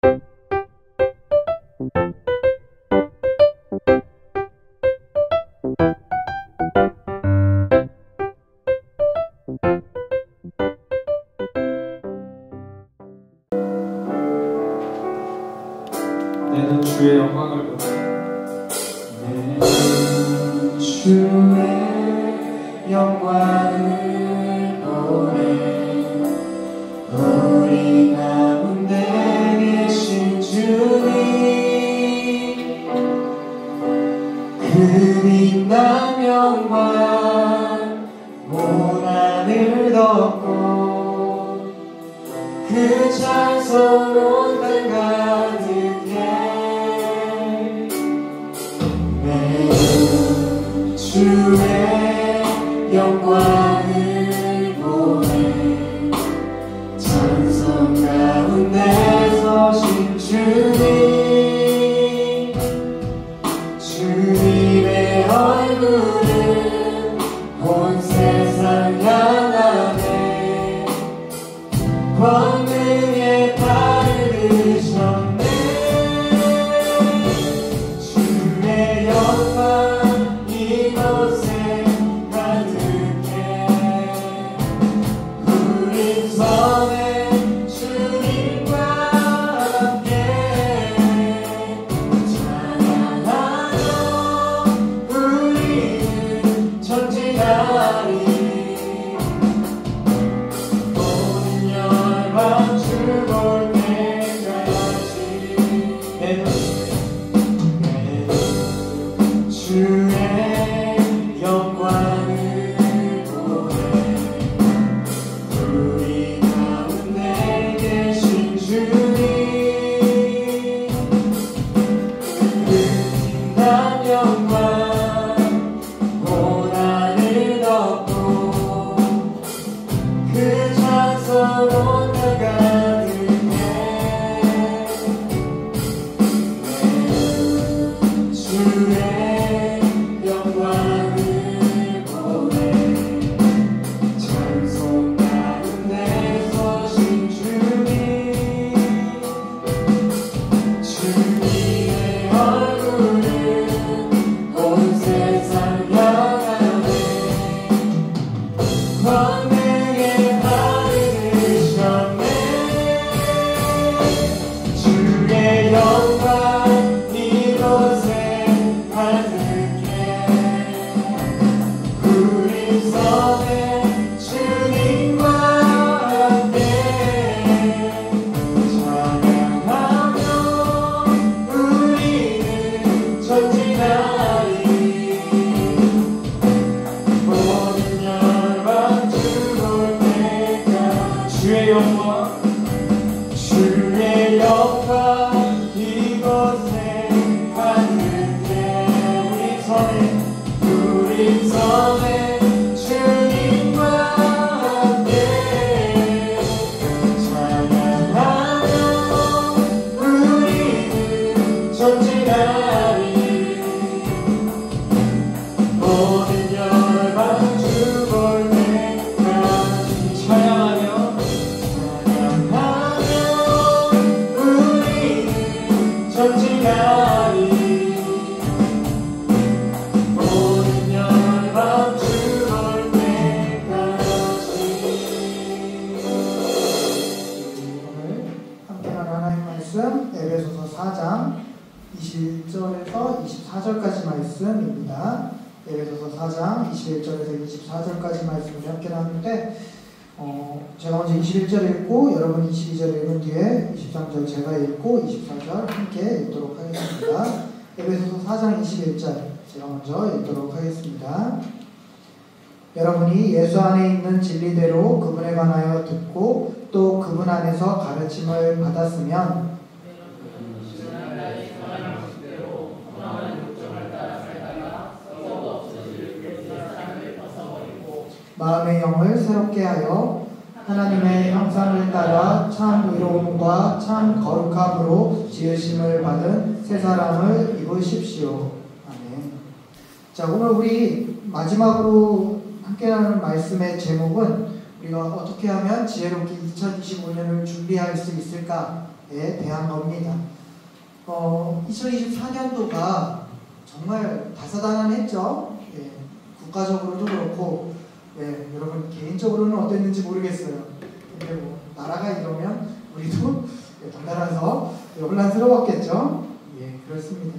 내는 주의 영광을 보네. 내는 주의 영광을 보네. 우리 가운데 계신 주님, 그 빛난 영광 온 하늘 덮고 그 찬송 온 땅 가득해. 내는 주의 영광을 보네. 찬송 가운데 서신 주님, 주님의 얼굴은 온 세상 향하네. 권능의 발을 드셨네. 주의 영광 이곳에 가득해. 우린 섬에 주님과 함께 찬양하며 우리는 전진하리. 모든 열방 주 볼 때까지. 내는 주의 영광을 보네. 우리 가운데 계신 주님, 그 빛난 영광 온 하늘 덮고 그 찬송 온 땅 가득해. 내는 주의 영광을 보내. 찬송 가운데 서신 주님, 주님의 얼굴은 온 세상 향하네. 권능의 발을 드셨네. 주의 영광 이곳에 가득해. 우리 섬에 주님과 함께 찬양하며 우리는 전진하리. 모든 열방 주 볼 때까지. 주의 영광, 주의 영광 이곳에 가득해. 우리 섬에 주님과 함께 찬양하며 우리는 전진하리. 모든 열방 주 볼 때까지. 찬양하며 우리는 전진하리. 모든 열방 주 볼 때까지. 오늘 함께하는 하나님 말씀 에베소서 4장 21절에서 24절까지 말씀입니다. 에베소서 4장 21절에서 24절까지 말씀을 함께 나누는데, 제가 먼저 21절 읽고 여러분 22절 읽은 뒤에 23절 제가 읽고 24절 함께 읽도록 하겠습니다. 에베소서 4장 21절 제가 먼저 읽도록 하겠습니다. 여러분이 예수 안에 있는 진리대로 그분에 관하여 듣고 또 그분 안에서 가르침을 받았으면 마음의 영을 새롭게 하여 하나님의 형상을 따라 참 의로움과 참 거룩함으로 지으심을 받은 새 사람을 입으십시오. 아멘. 자, 오늘 우리 마지막으로 함께 나누는 말씀의 제목은 우리가 어떻게 하면 지혜롭게 2025년을 준비할 수 있을까에 대한 겁니다. 2024년도가 정말 다사다난했죠. 예, 국가적으로도 그렇고, 예, 여러분 개인적으로는 어땠는지 모르겠어요. 근데 뭐 나라가 이러면 우리도 덩달아서 혼란스러웠겠죠. 예, 그렇습니다.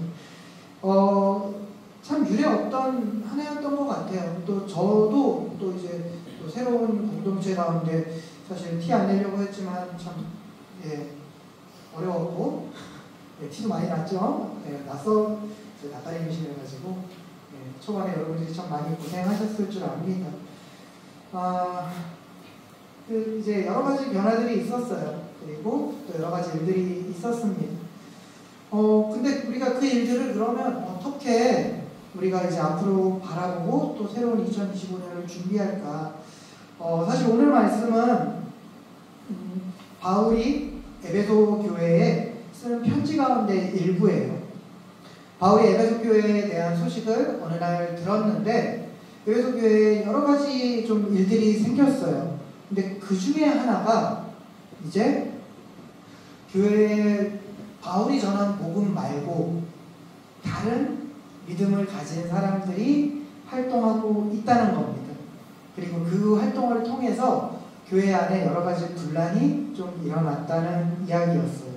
참 유례 없던 한 해였던 것 같아요. 또 저도 또 이제 또 새로운 공동체 가운데 사실 티 안 내려고 했지만 참 어려웠고 티도 많이 났죠. 나서 나다리 임신해가지고 초반에 여러분들이 참 많이 고생하셨을 줄 압니다. 이제 여러 가지 변화들이 있었어요. 그리고 또 여러 가지 일들이 있었습니다. 근데 우리가 그 일들을 그러면 어떻게 우리가 이제 앞으로 바라보고 또 새로운 2025년을 준비할까? 사실 오늘 말씀은 바울이 에베소 교회에 쓰는 편지 가운데 일부예요. 바울이 에베소 교회에 대한 소식을 어느 날 들었는데 에베소 교회에 여러 가지 좀 일들이 생겼어요. 근데 그 중에 하나가 이제 교회에 바울이 전한 복음 말고 다른 믿음을 가진 사람들이 활동하고 있다는 겁니다. 그리고 그 활동을 통해서 교회 안에 여러 가지 분란이 좀 일어났다는 이야기였어요.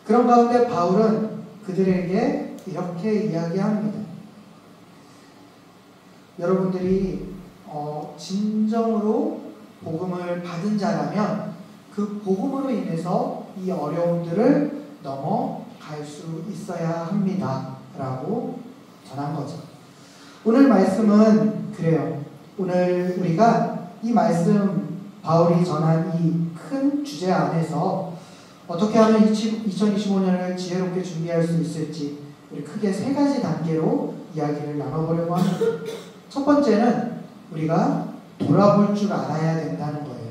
그런 가운데 바울은 그들에게 이렇게 이야기합니다. 여러분들이 진정으로 복음을 받은 자라면 그 복음으로 인해서 이 어려움들을 넘어갈 수 있어야 합니다. 라고 전한 거죠. 오늘 말씀은 그래요. 오늘 우리가 이 말씀 바울이 전한 이 큰 주제 안에서 어떻게 하면 2025년을 지혜롭게 준비할 수 있을지 우리 크게 세 가지 단계로 이야기를 나눠보려고 합니다. 첫 번째는 우리가 돌아볼 줄 알아야 된다는 거예요.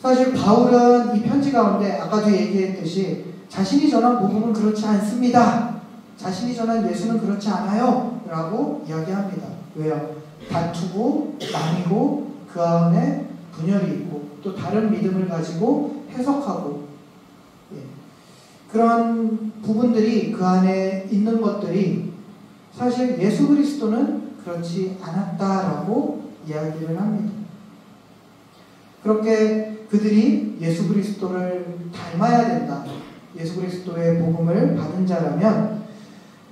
사실 바울은 이 편지 가운데 아까도 얘기했듯이 자신이 전한 복음은 그렇지 않습니다. 자신이 전한 예수는 그렇지 않아요. 라고 이야기합니다. 왜요? 다투고 나뉘고 그 안에 분열이 있고 또 다른 믿음을 가지고 해석하고 그런 부분들이 그 안에 있는 것들이 사실 예수 그리스도는 그렇지 않았다라고 이야기를 합니다. 그렇게 그들이 예수 그리스도를 닮아야 된다. 예수 그리스도의 복음을 받은 자라면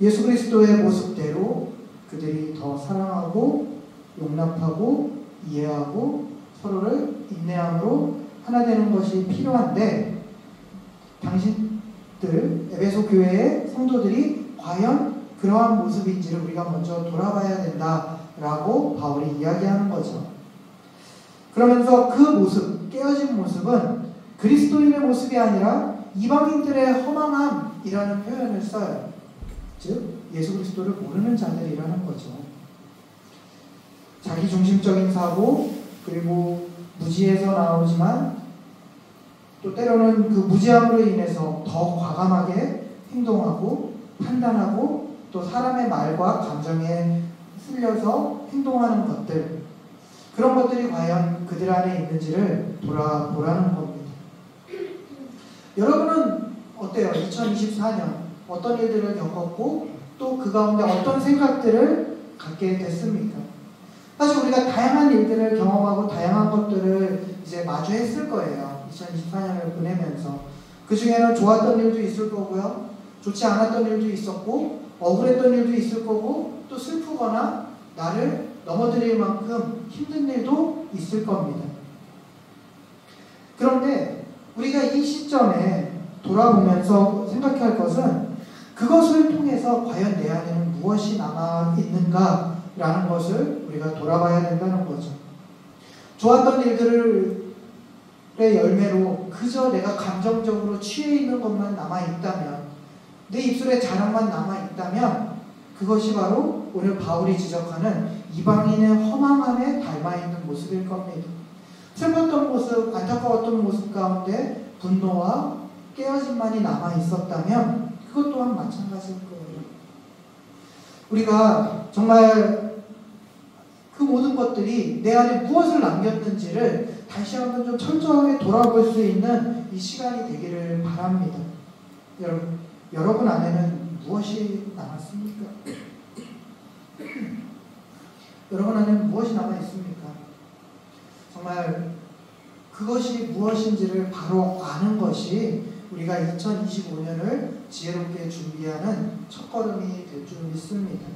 예수 그리스도의 모습대로 그들이 더 사랑하고 용납하고 이해하고 서로를 인내함으로 하나 되는 것이 필요한데 당신들 에베소 교회의 성도들이 과연 그러한 모습인지를 우리가 먼저 돌아봐야 된다라고 바울이 이야기하는 거죠. 그러면서 그 모습, 깨어진 모습은 그리스도인의 모습이 아니라 이방인들의 허망함이라는 표현을 써요. 즉 예수 그리스도를 모르는 자들이라는 거죠. 자기중심적인 사고 그리고 무지에서 나오지만 또 때로는 그 무지함으로 인해서 더 과감하게 행동하고 판단하고 또 사람의 말과 감정에 쓸려서 행동하는 것들 그런 것들이 과연 그들 안에 있는지를 돌아보라는 겁니다. 여러분은 어때요? 2024년 어떤 일들을 겪었고 또 그 가운데 어떤 생각들을 갖게 됐습니까? 사실 우리가 다양한 일들을 경험하고 다양한 것들을 이제 마주했을 거예요. 2024년을 보내면서 그 중에는 좋았던 일도 있을 거고요. 좋지 않았던 일도 있었고 억울했던 일도 있을 거고 또 슬프거나 나를 넘어뜨릴 만큼 힘든 일도 있을 겁니다. 그런데 우리가 이 시점에 돌아보면서 생각해야 할 것은 그것을 통해서 과연 내 안에는 무엇이 남아있는가라는 것을 우리가 돌아봐야 된다는 거죠. 좋았던 일들의 열매로 그저 내가 감정적으로 취해 있는 것만 남아있다면 내 입술에 자랑만 남아있다면 그것이 바로 오늘 바울이 지적하는 이방인의 허망함에 닮아있는 모습일 겁니다. 슬펐던 모습, 안타까웠던 모습 가운데 분노와 깨어짐만이 남아있었다면 그것 또한 마찬가지일 거예요. 우리가 정말 그 모든 것들이 내 안에 무엇을 남겼는지를 다시 한번 좀 철저하게 돌아볼 수 있는 이 시간이 되기를 바랍니다. 여러분 안에는 무엇이 남았습니까? 여러분 안에는 무엇이 남아있습니까? 정말 그것이 무엇인지를 바로 아는 것이 우리가 2025년을 지혜롭게 준비하는 첫걸음이 될 줄 믿습니다.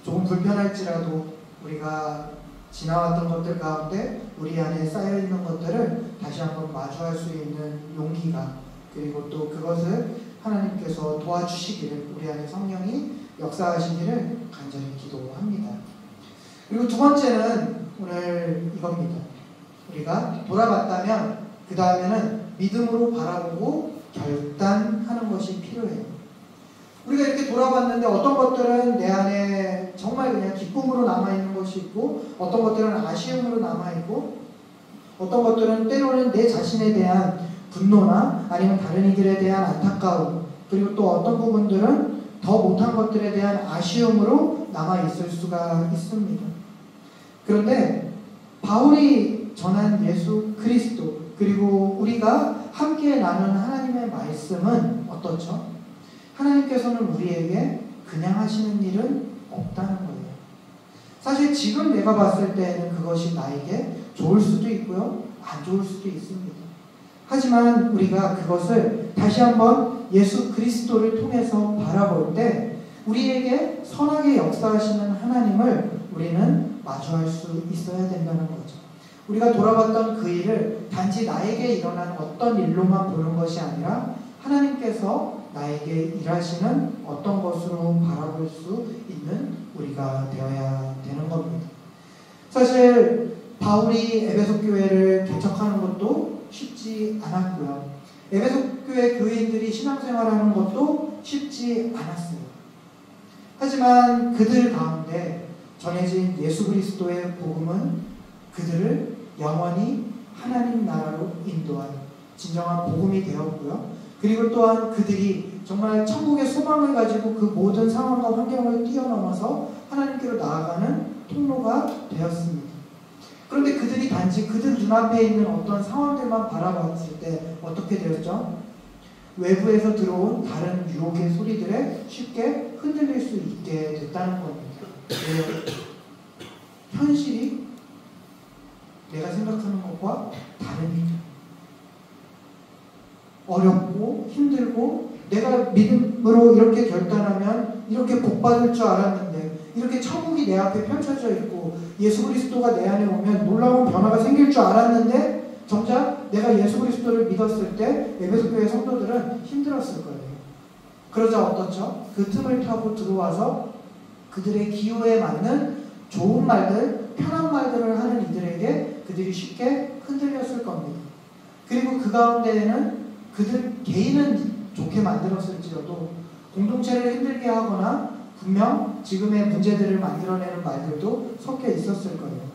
조금 불편할지라도 우리가 지나왔던 것들 가운데 우리 안에 쌓여있는 것들을 다시 한번 마주할 수 있는 용기가, 그리고 또 그것을 하나님께서 도와주시기를, 우리 안에 성령이 역사하시기를 간절히 기도합니다. 그리고 두 번째는 오늘 이겁니다. 우리가 돌아봤다면 그 다음에는 믿음으로 바라보고 결단하는 것이 필요해요. 우리가 이렇게 돌아봤는데 어떤 것들은 내 안에 정말 그냥 기쁨으로 남아있는 것이 있고, 어떤 것들은 아쉬움으로 남아있고, 어떤 것들은 때로는 내 자신에 대한 분노나 아니면 다른 이들에 대한 안타까움, 그리고 또 어떤 부분들은 더 못한 것들에 대한 아쉬움으로 남아있을 수가 있습니다. 그런데 바울이 전한 예수 그리스도, 그리고 우리가 함께 나눈 하나님의 말씀은 어떻죠? 하나님께서는 우리에게 그냥 하시는 일은 없다는 거예요. 사실 지금 내가 봤을 때는 그것이 나에게 좋을 수도 있고요, 안 좋을 수도 있습니다. 하지만 우리가 그것을 다시 한번 예수 그리스도를 통해서 바라볼 때 우리에게 선하게 역사하시는 하나님을 우리는 마주할 수 있어야 된다는 거죠. 우리가 돌아봤던 그 일을 단지 나에게 일어난 어떤 일로만 보는 것이 아니라 하나님께서 나에게 일하시는 어떤 것으로 바라볼 수 있는 우리가 되어야 되는 겁니다. 사실 바울이 에베소 교회를 개척하는 것도 쉽지 않았고요. 에베소 교회 교인들이 신앙생활하는 것도 쉽지 않았어요. 하지만 그들 가운데 전해진 예수 그리스도의 복음은 그들을 영원히 하나님 나라로 인도한 진정한 복음이 되었고요. 그리고 또한 그들이 정말 천국의 소망을 가지고 그 모든 상황과 환경을 뛰어넘어서 하나님께로 나아가는 통로가 되었습니다. 그런데 그들이 단지 그들 눈앞에 있는 어떤 상황들만 바라봤을 때 어떻게 되었죠? 외부에서 들어온 다른 유혹의 소리들에 쉽게 흔들릴 수 있게 됐다는 겁니다. 현실이 내가 생각하는 것과 다르니까. 어렵고 힘들고 내가 믿음으로 이렇게 결단하면 이렇게 복받을 줄 알았는데, 이렇게 천국이 내 앞에 펼쳐져 있고 예수 그리스도가 내 안에 오면 놀라운 변화가 생길 줄 알았는데, 정작 내가 예수 그리스도를 믿었을 때 에베소 교회 성도들은 힘들었을 거예요. 그러자 어떻죠? 그 틈을 타고 들어와서 그들의 기호에 맞는 좋은 말들, 편한 말들을 하는 이들에게 그들이 쉽게 흔들렸을 겁니다. 그리고 그 가운데에는 그들 개인은 좋게 만들었을지라도 공동체를 힘들게 하거나 분명 지금의 문제들을 만들어내는 말들도 섞여 있었을 거예요.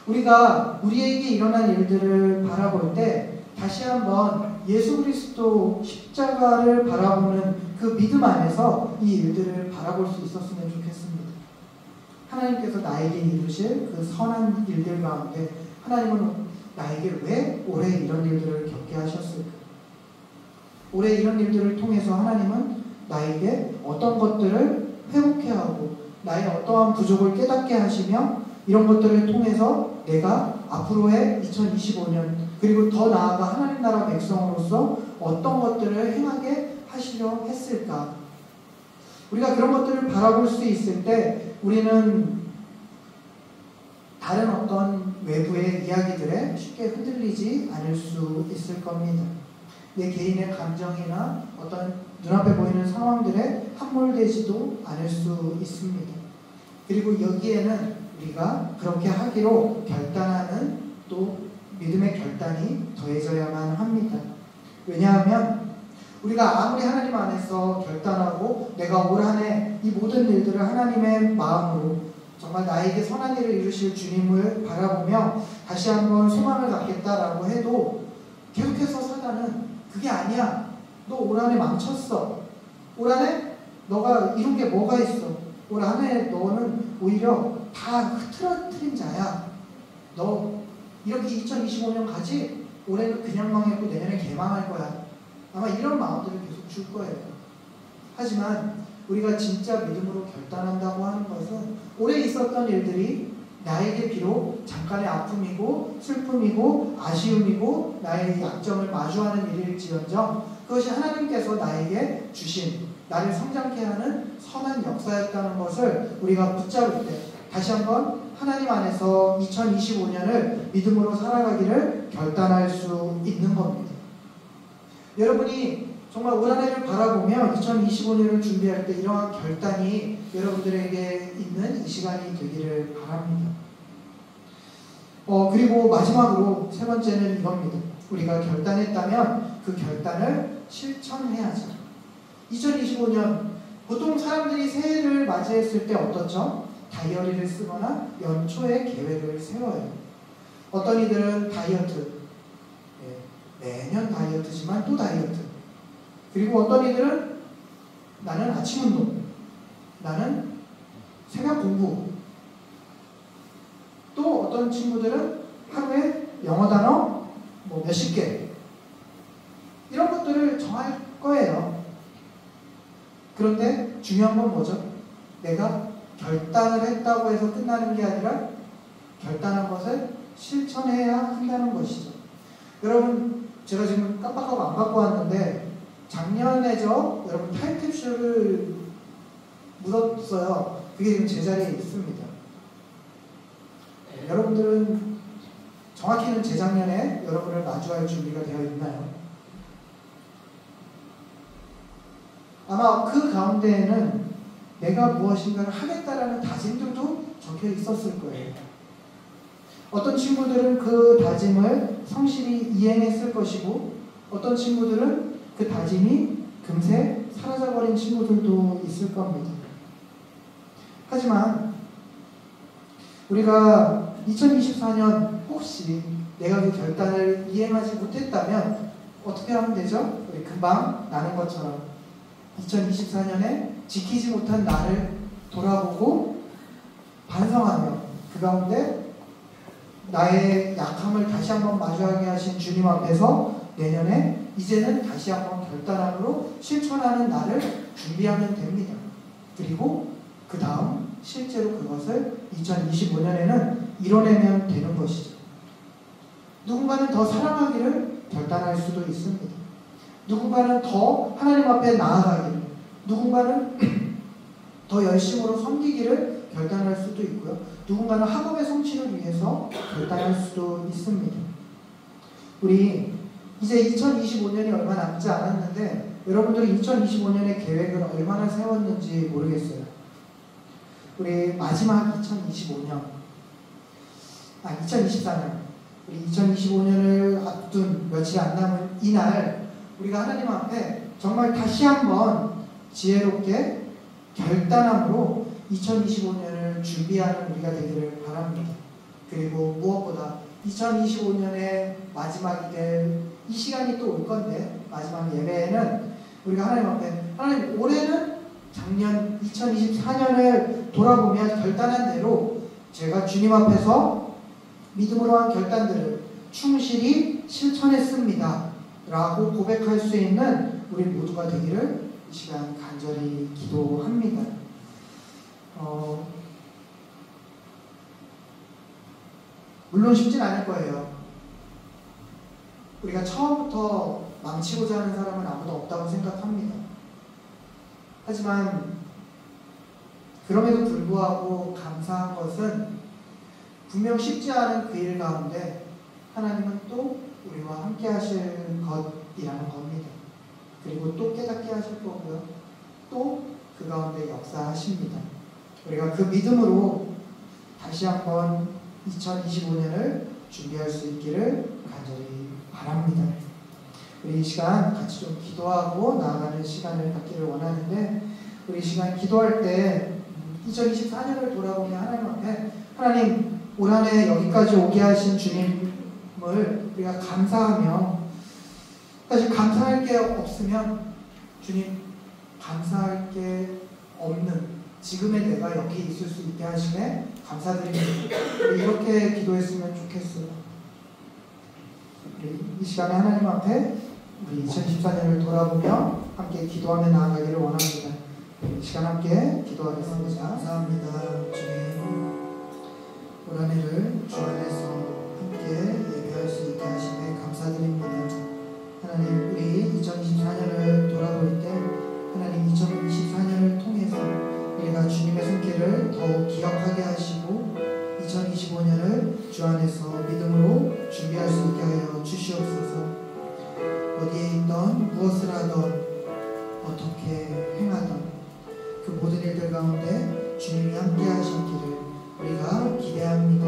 우리가 우리에게 일어난 일들을 바라볼 때 다시 한번 예수 그리스도 십자가를 바라보는 그 믿음 안에서 이 일들을 바라볼 수 있었으면 좋겠습니다. 하나님께서 나에게 이루실 그 선한 일들 가운데 하나님은 나에게 왜 올해 이런 일들을 겪게 하셨을까? 올해 이런 일들을 통해서 하나님은 나에게 어떤 것들을 회복해 하고 나의 어떠한 부족을 깨닫게 하시며 이런 것들을 통해서 내가 앞으로의 2025년 그리고 더 나아가 하나님 나라 백성으로서 어떤 것들을 행하게 하시려 했을까? 우리가 그런 것들을 바라볼 수 있을 때 우리는 다른 어떤 외부의 이야기들에 쉽게 흔들리지 않을 수 있을 겁니다. 내 개인의 감정이나 어떤 눈앞에 보이는 상황들에 함몰되지도 않을 수 있습니다. 그리고 여기에는 우리가 그렇게 하기로 결단하는 또 믿음의 결단이 더해져야만 합니다. 왜냐하면 우리가 아무리 하나님 안에서 결단하고 내가 올 한 해 이 모든 일들을 하나님의 마음으로 정말 나에게 선한 일을 이루실 주님을 바라보며 다시 한번 소망을 갖겠다라고 해도 계속해서 사단은 그게 아니야. 너 올 한 해 망쳤어. 올 한 해 너가 이룬 게 뭐가 있어. 올 한 해 너는 오히려 다 흐트러뜨린 자야. 너 이렇게 2025년 가지? 올해는 그냥 망했고 내년에 개망할 거야. 아마 이런 마음들을 계속 줄 거예요. 하지만 우리가 진짜 믿음으로 결단한다고 하는 것은 올해 있었던 일들이 나에게 비록 잠깐의 아픔이고 슬픔이고 아쉬움이고 나의 약점을 마주하는 일일지언정 그것이 하나님께서 나에게 주신 나를 성장케 하는 선한 역사였다는 것을 우리가 붙잡을 때 다시 한번 하나님 안에서 2025년을 믿음으로 살아가기를 결단할 수 있는 겁니다. 여러분이 정말 올 한 해를 바라보며 2025년을 준비할 때 이러한 결단이 여러분들에게 있는 이 시간이 되기를 바랍니다. 그리고 마지막으로 세 번째는 이겁니다. 우리가 결단했다면 그 결단을 실천해야죠. 2025년 보통 사람들이 새해를 맞이했을 때 어떻죠? 다이어리를 쓰거나 연초에 계획을 세워요. 어떤 이들은 다이어트, 매년 다이어트지만 또 다이어트. 그리고 어떤 이들은 나는 아침 운동, 나는 새벽 공부. 또 어떤 친구들은 하루에 영어 단어 몇십 개. 이런 것들을 정할 거예요. 그런데 중요한 건 뭐죠? 내가 결단을 했다고 해서 끝나는 게 아니라 결단한 것을 실천해야 한다는 것이죠. 여러분, 제가 지금 깜빡하고 안 갖고 왔는데 작년에죠, 여러분 타임캡슐을 묻었어요. 그게 지금 제자리에 있습니다. 여러분들은 정확히는 재작년에 여러분을 마주할 준비가 되어 있나요? 아마 그 가운데에는 내가 무엇인가를 하겠다라는 다짐들도 적혀 있었을 거예요. 어떤 친구들은 그 다짐을 성실히 이행했을 것이고 어떤 친구들은 그 다짐이 금세 사라져버린 친구들도 있을 겁니다. 하지만 우리가 2024년 혹시 내가 그 결단을 이행하지 못했다면 어떻게 하면 되죠? 우리 금방 나눈 것처럼 2024년에 지키지 못한 나를 돌아보고 반성하며 그 가운데 나의 약함을 다시 한번 마주하게 하신 주님 앞에서 내년에 이제는 다시 한번 결단함으로 실천하는 나를 준비하면 됩니다. 그리고 그 다음 실제로 그것을 2025년에는 이뤄내면 되는 것이죠. 누군가는 더 사랑하기를 결단할 수도 있습니다. 누군가는 더 하나님 앞에 나아가기를, 누군가는 더 열심으로 섬기기를 결단할 수도 있고요. 누군가는 학업의 성취를 위해서 결단할 수도 있습니다. 우리 이제 2025년이 얼마 남지 않았는데 여러분들이 2025년의 계획을 얼마나 세웠는지 모르겠어요. 우리 마지막 2024년 우리 2025년을 앞둔 며칠 안 남은 이날 우리가 하나님 앞에 정말 다시 한번 지혜롭게 결단함으로 2025년을 준비하는 우리가 되기를 바랍니다. 그리고 무엇보다 2025년의 마지막이 될 이 시간이 또 올 건데 마지막 예배에는 우리가 하나님 앞에 하나님 올해는 작년 2024년을 돌아보며 결단한 대로 제가 주님 앞에서 믿음으로 한 결단들을 충실히 실천했습니다 라고 고백할 수 있는 우리 모두가 되기를 이 시간 간절히 기도합니다. 물론 쉽진 않을 거예요. 우리가 처음부터 망치고자 하는 사람은 아무도 없다고 생각합니다. 하지만 그럼에도 불구하고 감사한 것은 분명 쉽지 않은 그 일 가운데 하나님은 또 우리와 함께 하실 것이라는 겁니다. 그리고 또 깨닫게 하실 거고요. 또 그 가운데 역사하십니다. 우리가 그 믿음으로 다시 한번 2025년을 준비할 수 있기를 간절히 바랍니다. 우리 이 시간 같이 좀 기도하고 나아가는 시간을 갖기를 원하는데 우리 이 시간 기도할 때 2024년을 돌아보며 하나님 앞에 하나님 올 한 해 여기까지 오게 하신 주님을 우리가 감사하며 사실 감사할 게 없으면 주님 감사할 게 없는 지금의 내가 여기 있을 수 있게 하심에 감사드립니다. 우리 이렇게 기도했으면 좋겠어요. 우리 이 시간에 하나님 앞에 우리 2014년을 돌아보며 함께 기도하며 나아가기를 원합니다. 이 시간 함께 기도하겠습니다. 감사합니다. 주님, 올 한 해를 주 안에서 함께 예배할 수 있게 하심에 감사드립니다. 하나님, 우리 2024년을 돌아볼 때 하나님 2024년을 통해서 우리가 주님의 손길을 더욱 기억하게 하시고 2025년을 주 안에서 믿음으로 준비할 수 있게 하여 주시옵소서. 어디에 있던 무엇을 하던 어떻게 행하던 그 모든 일들 가운데 주님이 함께 하시기를 우리가 기대합니다.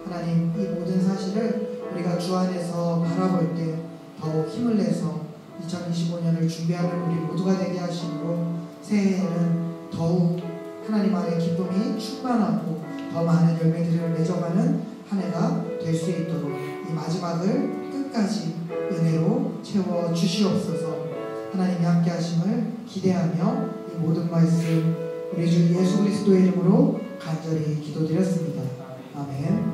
하나님, 이 모든 사실을 우리가 주 안에서 바라볼 때 더욱 힘을 내서 2025년을 준비하는 우리 모두가 되게 하시고 새해에는 더욱 하나님 안에 기쁨이 충만하고 더 많은 열매들을 맺어가는 한 해가 될 수 있도록 이 마지막을 끝까지 은혜로 채워 주시옵소서. 하나님이 함께 하심을 기대하며 이 모든 말씀 우리 주 예수 그리스도의 이름으로 간절히 기도드렸습니다. 아멘.